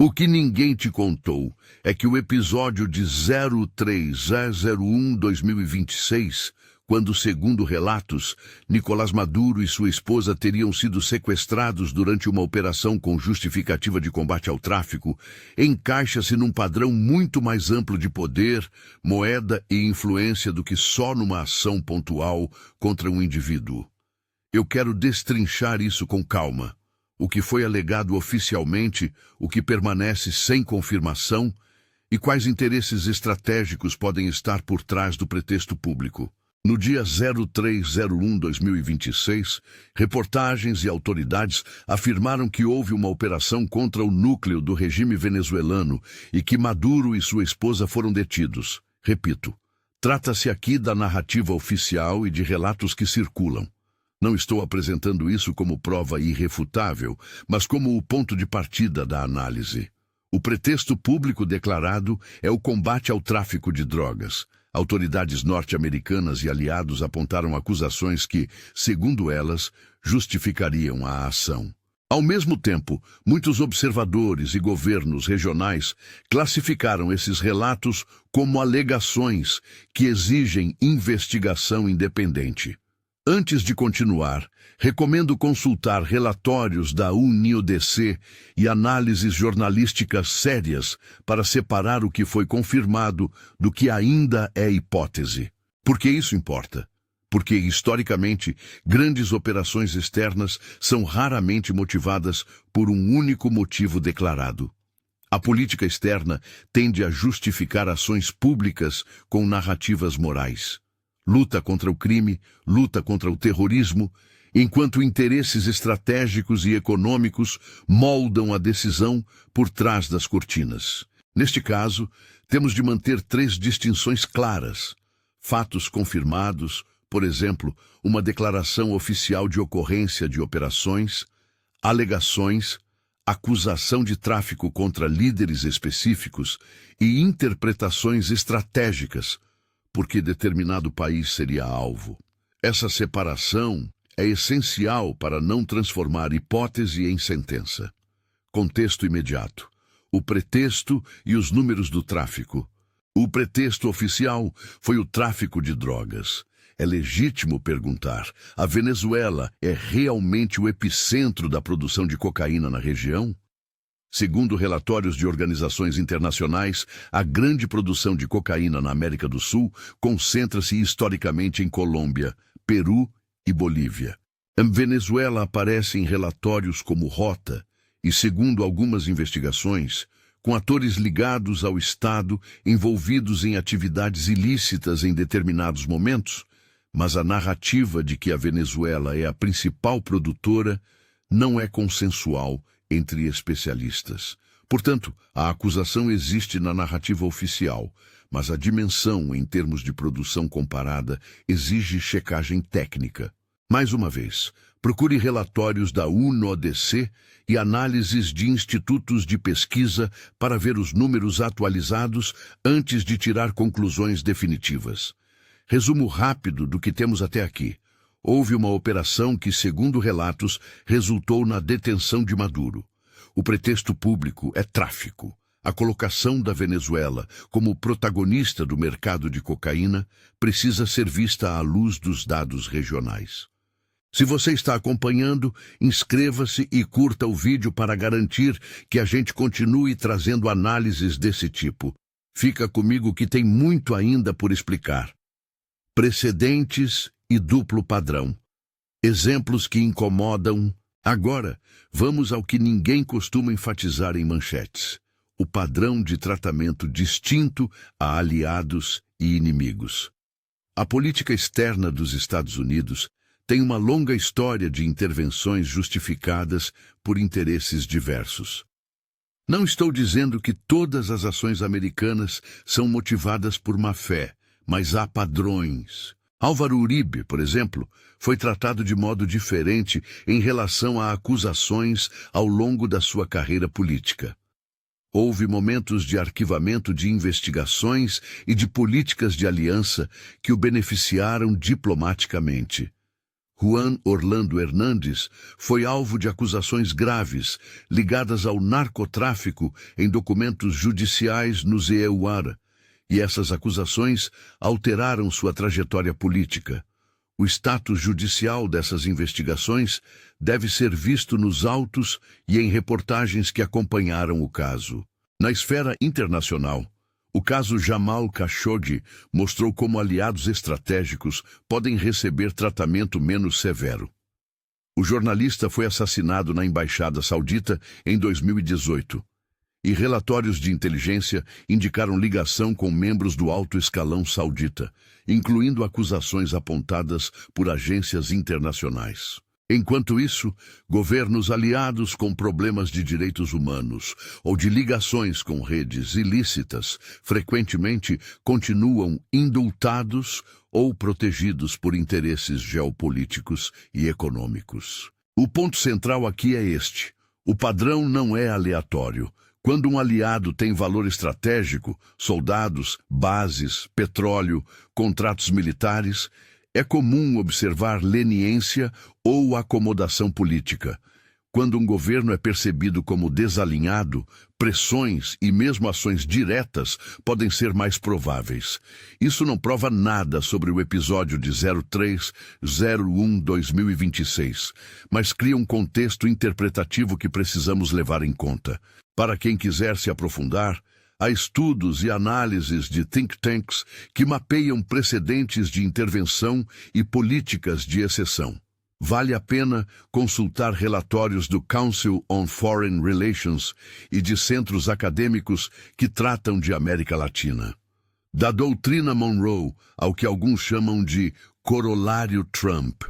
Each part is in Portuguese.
O que ninguém te contou é que o episódio de 03/01/2026, quando, segundo relatos, Nicolás Maduro e sua esposa teriam sido sequestrados durante uma operação com justificativa de combate ao tráfico, encaixa-se num padrão muito mais amplo de poder, moeda e influência do que só numa ação pontual contra um indivíduo. Eu quero destrinchar isso com calma. O que foi alegado oficialmente, o que permanece sem confirmação e quais interesses estratégicos podem estar por trás do pretexto público. No dia 03/01/2026, reportagens e autoridades afirmaram que houve uma operação contra o núcleo do regime venezuelano e que Maduro e sua esposa foram detidos. Repito, trata-se aqui da narrativa oficial e de relatos que circulam. Não estou apresentando isso como prova irrefutável, mas como o ponto de partida da análise. O pretexto público declarado é o combate ao tráfico de drogas. Autoridades norte-americanas e aliados apontaram acusações que, segundo elas, justificariam a ação. Ao mesmo tempo, muitos observadores e governos regionais classificaram esses relatos como alegações que exigem investigação independente. Antes de continuar, recomendo consultar relatórios da UNODC e análises jornalísticas sérias para separar o que foi confirmado do que ainda é hipótese. Por que isso importa? Porque, historicamente, grandes operações externas são raramente motivadas por um único motivo declarado. A política externa tende a justificar ações públicas com narrativas morais. Luta contra o crime, luta contra o terrorismo, enquanto interesses estratégicos e econômicos moldam a decisão por trás das cortinas. Neste caso, temos de manter 3 distinções claras: fatos confirmados, por exemplo, uma declaração oficial de ocorrência de operações, alegações, acusação de tráfico contra líderes específicos e interpretações estratégicas, porque determinado país seria alvo. Essa separação é essencial para não transformar hipótese em sentença. Contexto imediato: o pretexto e os números do tráfico. O pretexto oficial foi o tráfico de drogas. É legítimo perguntar: a Venezuela é realmente o epicentro da produção de cocaína na região? Segundo relatórios de organizações internacionais, a grande produção de cocaína na América do Sul concentra-se historicamente em Colômbia, Peru e Bolívia. A Venezuela aparece em relatórios como rota e, segundo algumas investigações, com atores ligados ao Estado envolvidos em atividades ilícitas em determinados momentos, mas a narrativa de que a Venezuela é a principal produtora não é consensual entre especialistas. Portanto, a acusação existe na narrativa oficial, mas a dimensão em termos de produção comparada exige checagem técnica. Mais uma vez, procure relatórios da UNODC e análises de institutos de pesquisa para ver os números atualizados antes de tirar conclusões definitivas. Resumo rápido do que temos até aqui. Houve uma operação que, segundo relatos, resultou na detenção de Maduro. O pretexto público é tráfico. A colocação da Venezuela como protagonista do mercado de cocaína precisa ser vista à luz dos dados regionais. Se você está acompanhando, inscreva-se e curta o vídeo para garantir que a gente continue trazendo análises desse tipo. Fica comigo que tem muito ainda por explicar. Precedentes e duplo padrão. Exemplos que incomodam. Agora, vamos ao que ninguém costuma enfatizar em manchetes: o padrão de tratamento distinto a aliados e inimigos. A política externa dos Estados Unidos tem uma longa história de intervenções justificadas por interesses diversos. Não estou dizendo que todas as ações americanas são motivadas por má-fé, mas há padrões. Álvaro Uribe, por exemplo, foi tratado de modo diferente em relação a acusações ao longo da sua carreira política. Houve momentos de arquivamento de investigações e de políticas de aliança que o beneficiaram diplomaticamente. Juan Orlando Hernández foi alvo de acusações graves ligadas ao narcotráfico em documentos judiciais no EUAR, e essas acusações alteraram sua trajetória política. O status judicial dessas investigações deve ser visto nos autos e em reportagens que acompanharam o caso. Na esfera internacional, o caso Jamal Khashoggi mostrou como aliados estratégicos podem receber tratamento menos severo. O jornalista foi assassinado na Embaixada Saudita em 2018, e relatórios de inteligência indicaram ligação com membros do alto escalão saudita, incluindo acusações apontadas por agências internacionais. Enquanto isso, governos aliados com problemas de direitos humanos ou de ligações com redes ilícitas frequentemente continuam indultados ou protegidos por interesses geopolíticos e econômicos. O ponto central aqui é este: o padrão não é aleatório. Quando um aliado tem valor estratégico, soldados, bases, petróleo, contratos militares, é comum observar leniência ou acomodação política. Quando um governo é percebido como desalinhado, pressões e mesmo ações diretas podem ser mais prováveis. Isso não prova nada sobre o episódio de 03/01/2026, mas cria um contexto interpretativo que precisamos levar em conta. Para quem quiser se aprofundar, há estudos e análises de think tanks que mapeiam precedentes de intervenção e políticas de exceção. Vale a pena consultar relatórios do Council on Foreign Relations e de centros acadêmicos que tratam de América Latina. Da doutrina Monroe ao que alguns chamam de corolário Trump,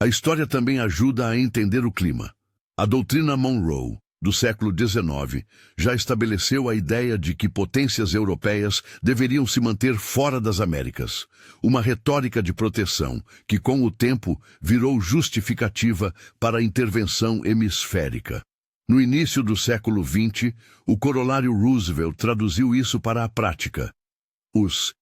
a história também ajuda a entender o clima. A doutrina Monroe, do século XIX, já estabeleceu a ideia de que potências europeias deveriam se manter fora das Américas, uma retórica de proteção que, com o tempo, virou justificativa para a intervenção hemisférica. No início do século XX, o corolário Roosevelt traduziu isso para a prática. Os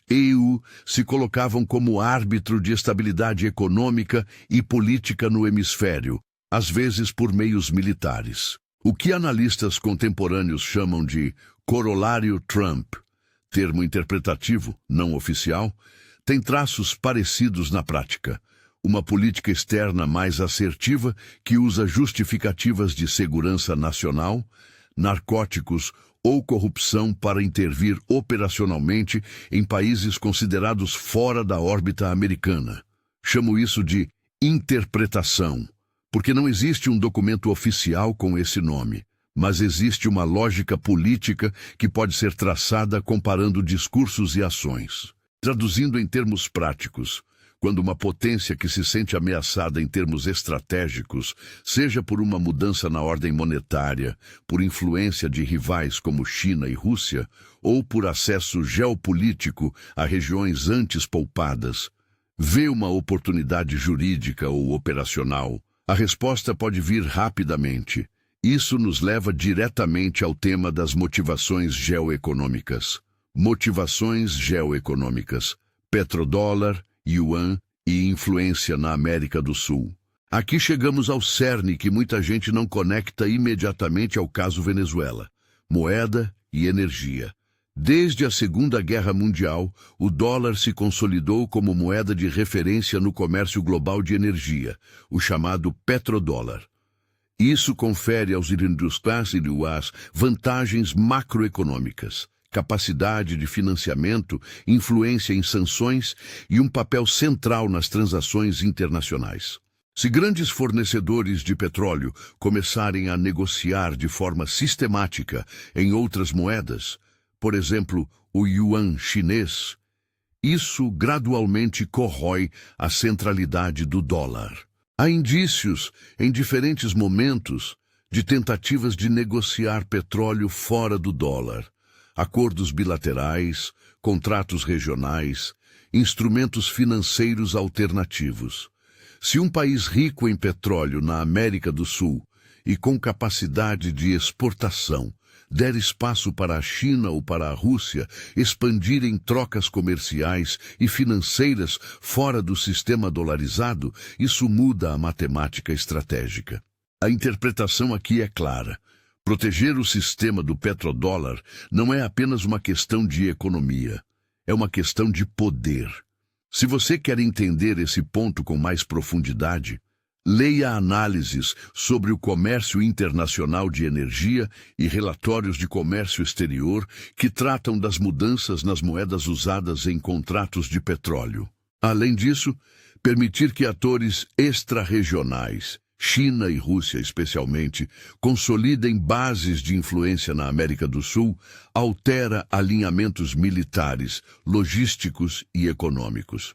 EU se colocavam como árbitro de estabilidade econômica e política no hemisfério, às vezes por meios militares. O que analistas contemporâneos chamam de corolário Trump, termo interpretativo, não oficial, tem traços parecidos na prática. Uma política externa mais assertiva que usa justificativas de segurança nacional, narcóticos ou corrupção para intervir operacionalmente em países considerados fora da órbita americana. Chamo isso de interpretação, porque não existe um documento oficial com esse nome, mas existe uma lógica política que pode ser traçada comparando discursos e ações. Traduzindo em termos práticos, quando uma potência que se sente ameaçada em termos estratégicos, seja por uma mudança na ordem monetária, por influência de rivais como China e Rússia, ou por acesso geopolítico a regiões antes poupadas, vê uma oportunidade jurídica ou operacional, a resposta pode vir rapidamente. Isso nos leva diretamente ao tema das motivações geoeconômicas. Motivações geoeconômicas, petrodólar, yuan e influência na América do Sul. Aqui chegamos ao cerne que muita gente não conecta imediatamente ao caso Venezuela: moeda e energia. Desde a Segunda Guerra Mundial, o dólar se consolidou como moeda de referência no comércio global de energia, o chamado petrodólar. Isso confere aos indústrias vantagens macroeconômicas, capacidade de financiamento, influência em sanções e um papel central nas transações internacionais. Se grandes fornecedores de petróleo começarem a negociar de forma sistemática em outras moedas, por exemplo, o yuan chinês, isso gradualmente corrói a centralidade do dólar. Há indícios, em diferentes momentos, de tentativas de negociar petróleo fora do dólar, acordos bilaterais, contratos regionais, instrumentos financeiros alternativos. Se um país rico em petróleo na América do Sul e com capacidade de exportação der espaço para a China ou para a Rússia expandirem trocas comerciais e financeiras fora do sistema dolarizado, isso muda a matemática estratégica. A interpretação aqui é clara. Proteger o sistema do petrodólar não é apenas uma questão de economia, é uma questão de poder. Se você quer entender esse ponto com mais profundidade, leia análises sobre o comércio internacional de energia e relatórios de comércio exterior que tratam das mudanças nas moedas usadas em contratos de petróleo. Além disso, permitir que atores extra-regionais, China e Rússia especialmente, consolidem bases de influência na América do Sul, altera alinhamentos militares, logísticos e econômicos.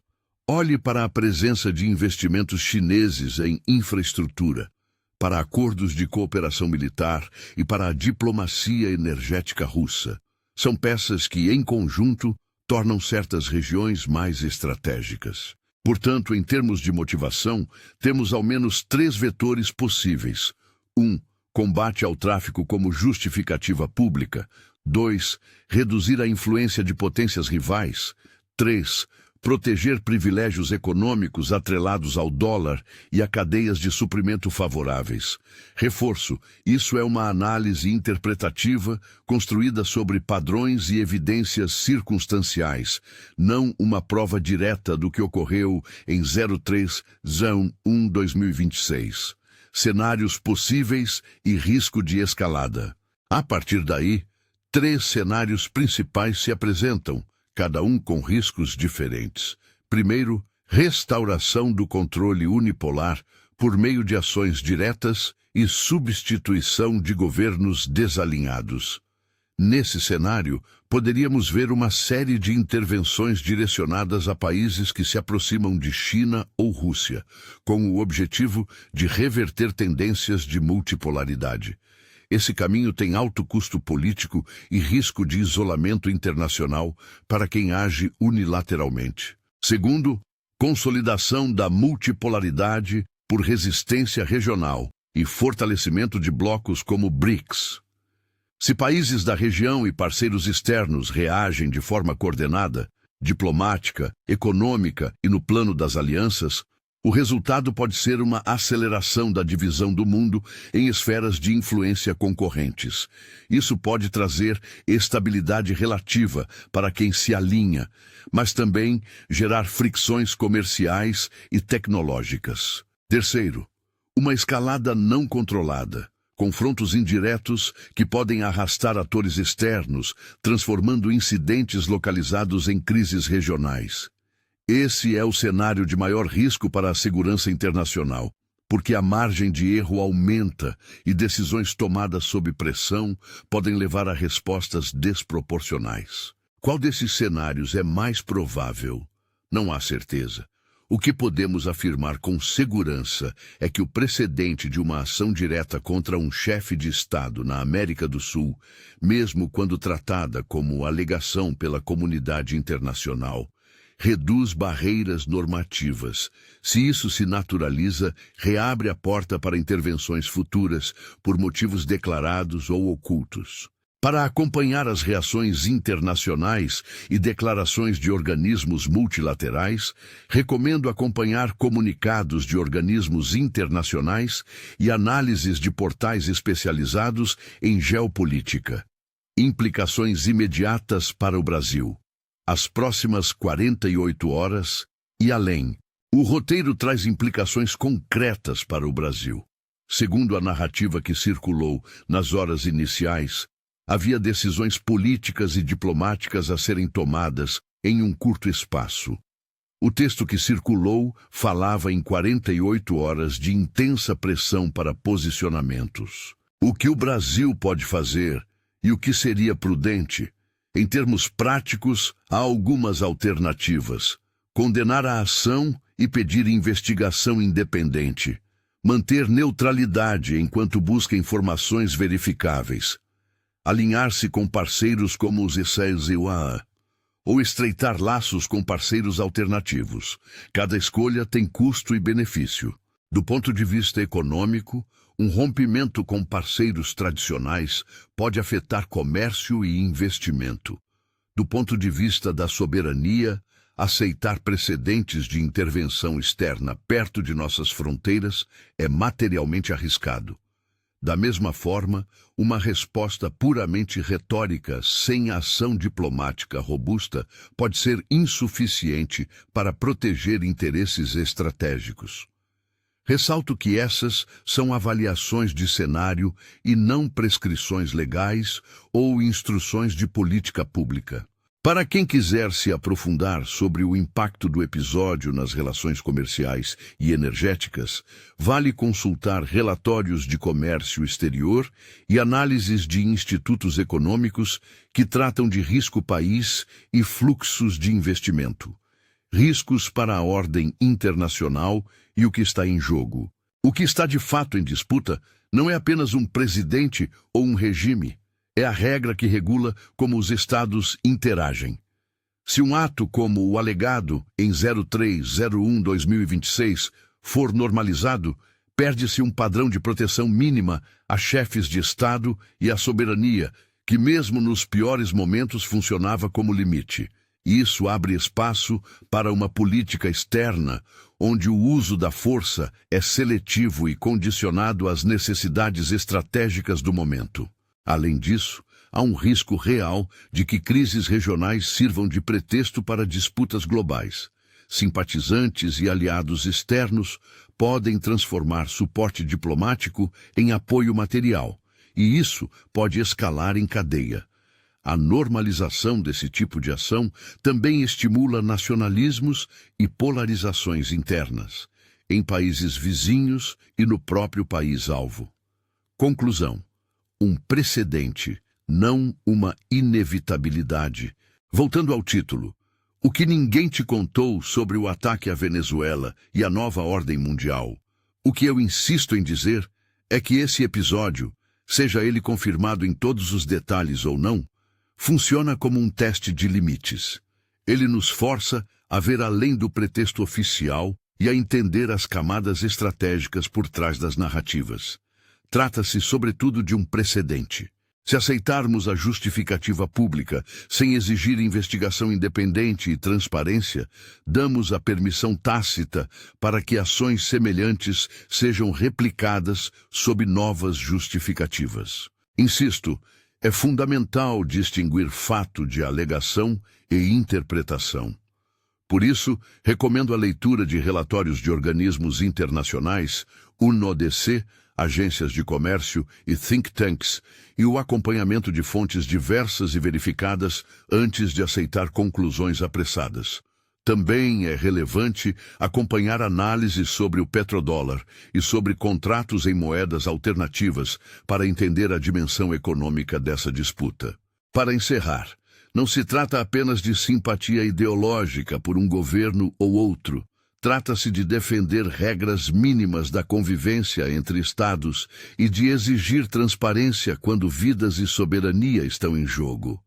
Olhe para a presença de investimentos chineses em infraestrutura, para acordos de cooperação militar e para a diplomacia energética russa. São peças que, em conjunto, tornam certas regiões mais estratégicas. Portanto, em termos de motivação, temos ao menos 3 vetores possíveis. 1. Combate ao tráfico como justificativa pública. 2. Reduzir a influência de potências rivais. 3. Proteger privilégios econômicos atrelados ao dólar e a cadeias de suprimento favoráveis. Reforço, isso é uma análise interpretativa construída sobre padrões e evidências circunstanciais, não uma prova direta do que ocorreu em 03/01/2026. Cenários possíveis e risco de escalada. A partir daí, 3 cenários principais se apresentam, cada um com riscos diferentes. Primeiro, restauração do controle unipolar por meio de ações diretas e substituição de governos desalinhados. Nesse cenário, poderíamos ver uma série de intervenções direcionadas a países que se aproximam de China ou Rússia, com o objetivo de reverter tendências de multipolaridade. Esse caminho tem alto custo político e risco de isolamento internacional para quem age unilateralmente. Segundo, consolidação da multipolaridade por resistência regional e fortalecimento de blocos como BRICS. Se países da região e parceiros externos reagem de forma coordenada, diplomática, econômica e no plano das alianças, o resultado pode ser uma aceleração da divisão do mundo em esferas de influência concorrentes. Isso pode trazer estabilidade relativa para quem se alinha, mas também gerar fricções comerciais e tecnológicas. Terceiro, uma escalada não controlada. Confrontos indiretos que podem arrastar atores externos, transformando incidentes localizados em crises regionais. Esse é o cenário de maior risco para a segurança internacional, porque a margem de erro aumenta e decisões tomadas sob pressão podem levar a respostas desproporcionais. Qual desses cenários é mais provável? Não há certeza. O que podemos afirmar com segurança é que o precedente de uma ação direta contra um chefe de Estado na América do Sul, mesmo quando tratada como alegação pela comunidade internacional, reduz barreiras normativas. Se isso se naturaliza, reabre a porta para intervenções futuras por motivos declarados ou ocultos. Para acompanhar as reações internacionais e declarações de organismos multilaterais, recomendo acompanhar comunicados de organismos internacionais e análises de portais especializados em geopolítica. Implicações imediatas para o Brasil. As próximas 48 horas e além. O roteiro traz implicações concretas para o Brasil. Segundo a narrativa que circulou nas horas iniciais, havia decisões políticas e diplomáticas a serem tomadas em um curto espaço. O texto que circulou falava em 48 horas de intensa pressão para posicionamentos. O que o Brasil pode fazer e o que seria prudente? Em termos práticos, há algumas alternativas. Condenar a ação e pedir investigação independente. Manter neutralidade enquanto busca informações verificáveis. Alinhar-se com parceiros como os Estados Unidos. Ou estreitar laços com parceiros alternativos. Cada escolha tem custo e benefício. Do ponto de vista econômico, Um rompimento com parceiros tradicionais pode afetar comércio e investimento. Do ponto de vista da soberania, aceitar precedentes de intervenção externa perto de nossas fronteiras é materialmente arriscado. Da mesma forma, uma resposta puramente retórica, sem ação diplomática robusta, pode ser insuficiente para proteger interesses estratégicos. Ressalto que essas são avaliações de cenário e não prescrições legais ou instruções de política pública. Para quem quiser se aprofundar sobre o impacto do episódio nas relações comerciais e energéticas, vale consultar relatórios de comércio exterior e análises de institutos econômicos que tratam de risco país e fluxos de investimento, riscos para a ordem internacional e o que está em jogo. O que está de fato em disputa não é apenas um presidente ou um regime. É a regra que regula como os estados interagem. Se um ato como o alegado em 03/01/2026 for normalizado, perde-se um padrão de proteção mínima a chefes de Estado e à soberania, que mesmo nos piores momentos funcionava como limite. Isso abre espaço para uma política externa, onde o uso da força é seletivo e condicionado às necessidades estratégicas do momento. Além disso, há um risco real de que crises regionais sirvam de pretexto para disputas globais. Simpatizantes e aliados externos podem transformar suporte diplomático em apoio material, e isso pode escalar em cadeia. A normalização desse tipo de ação também estimula nacionalismos e polarizações internas, em países vizinhos e no próprio país-alvo. Conclusão: um precedente, não uma inevitabilidade. Voltando ao título, o que ninguém te contou sobre o ataque à Venezuela e a nova ordem mundial? O que eu insisto em dizer é que esse episódio, seja ele confirmado em todos os detalhes ou não, funciona como um teste de limites. Ele nos força a ver além do pretexto oficial e a entender as camadas estratégicas por trás das narrativas. Trata-se, sobretudo, de um precedente. Se aceitarmos a justificativa pública, sem exigir investigação independente e transparência, damos a permissão tácita para que ações semelhantes sejam replicadas sob novas justificativas. Insisto, é fundamental distinguir fato de alegação e interpretação. Por isso, recomendo a leitura de relatórios de organismos internacionais, UNODC, agências de comércio e think tanks, e o acompanhamento de fontes diversas e verificadas antes de aceitar conclusões apressadas. Também é relevante acompanhar análises sobre o petrodólar e sobre contratos em moedas alternativas para entender a dimensão econômica dessa disputa. Para encerrar, não se trata apenas de simpatia ideológica por um governo ou outro. Trata-se de defender regras mínimas da convivência entre Estados e de exigir transparência quando vidas e soberania estão em jogo.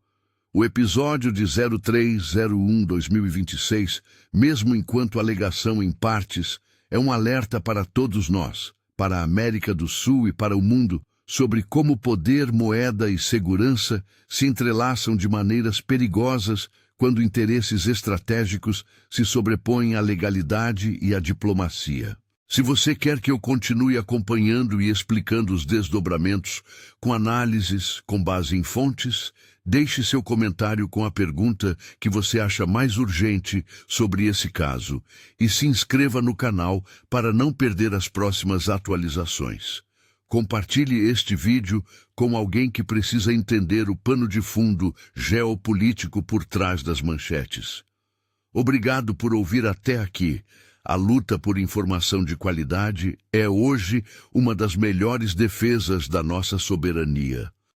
O episódio de 03/01/2026, mesmo enquanto alegação em partes, é um alerta para todos nós, para a América do Sul e para o mundo, sobre como poder, moeda e segurança se entrelaçam de maneiras perigosas quando interesses estratégicos se sobrepõem à legalidade e à diplomacia. Se você quer que eu continue acompanhando e explicando os desdobramentos com análises com base em fontes, deixe seu comentário com a pergunta que você acha mais urgente sobre esse caso e se inscreva no canal para não perder as próximas atualizações. Compartilhe este vídeo com alguém que precisa entender o pano de fundo geopolítico por trás das manchetes. Obrigado por ouvir até aqui. A luta por informação de qualidade é hoje uma das melhores defesas da nossa soberania.